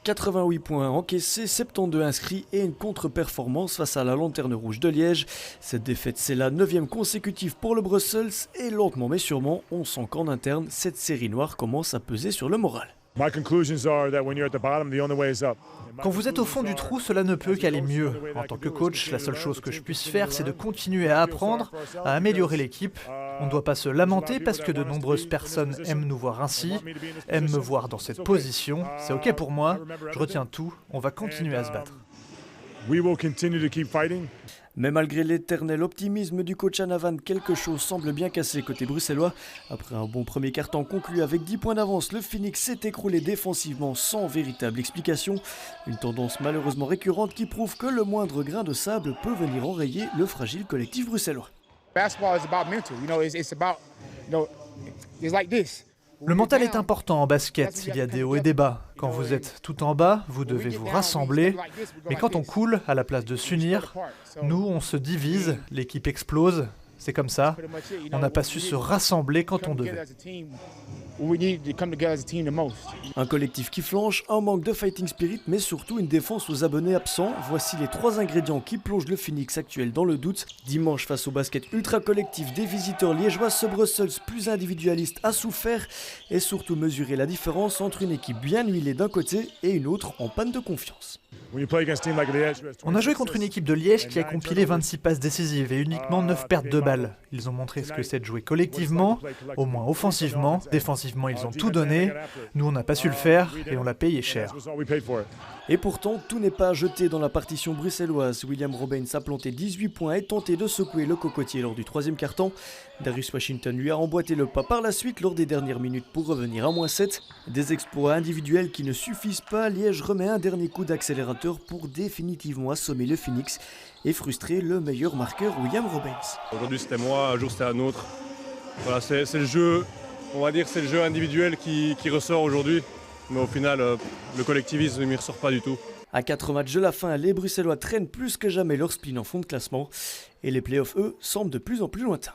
88 points encaissés, 72 inscrits et une contre-performance face à la Lanterne Rouge de Liège. Cette défaite, c'est la 9e consécutive pour le Brussels et lentement mais sûrement, on sent qu'en interne, cette série noire commence à peser sur le moral. Quand vous êtes au fond du trou, cela ne peut qu'aller mieux. En tant que coach, la seule chose que je puisse faire, c'est de continuer à apprendre, à améliorer l'équipe. On ne doit pas se lamenter parce que de nombreuses personnes aiment nous voir ainsi, aiment me voir dans cette position. C'est ok pour moi, je retiens tout, on va continuer à se battre. Mais malgré l'éternel optimisme du coach Hanavan, quelque chose semble bien cassé côté bruxellois. Après un bon premier quart-temps conclu avec 10 points d'avance, le Phoenix s'est écroulé défensivement sans véritable explication. Une tendance malheureusement récurrente qui prouve que le moindre grain de sable peut venir enrayer le fragile collectif bruxellois. Le mental est important en basket, il y a des hauts et des bas. Quand vous êtes tout en bas, vous devez vous rassembler. Mais quand on coule, à la place de s'unir, nous on se divise, l'équipe explose. C'est comme ça, on n'a pas su se rassembler quand on devait. Un collectif qui flanche, un manque de fighting spirit, mais surtout une défense aux abonnés absents. Voici les 3 ingrédients qui plongent le Phoenix actuel dans le doute. Dimanche, face au basket ultra collectif des visiteurs liégeois, ce Brussels plus individualiste a souffert et surtout mesurer la différence entre une équipe bien huilée d'un côté et une autre en panne de confiance. On a joué contre une équipe de Liège qui a compilé 26 passes décisives et uniquement 9 pertes de balles. Ils ont montré ce que c'est de jouer collectivement, au moins offensivement. Défensivement, ils ont tout donné. Nous, on n'a pas su le faire et on l'a payé cher. Et pourtant, tout n'est pas jeté dans la partition bruxelloise. William Robins a planté 18 points et tenté de secouer le cocotier lors du 3e quart-temps. Darius Washington lui a emboîté le pas par la suite lors des dernières minutes pour revenir à -7. Des exploits individuels qui ne suffisent pas, Liège remet un dernier coup d'accélérateur pour définitivement assommer le Phoenix et frustrer le meilleur marqueur William Robins. Aujourd'hui c'était moi, un jour c'était un autre. Voilà, c'est le jeu, on va dire c'est le jeu individuel qui ressort aujourd'hui. Mais au final, le collectivisme ne m'y ressort pas du tout. À 4 matchs de la fin, les Bruxellois traînent plus que jamais leur spleen en fond de classement. Et les playoffs, eux, semblent de plus en plus lointains.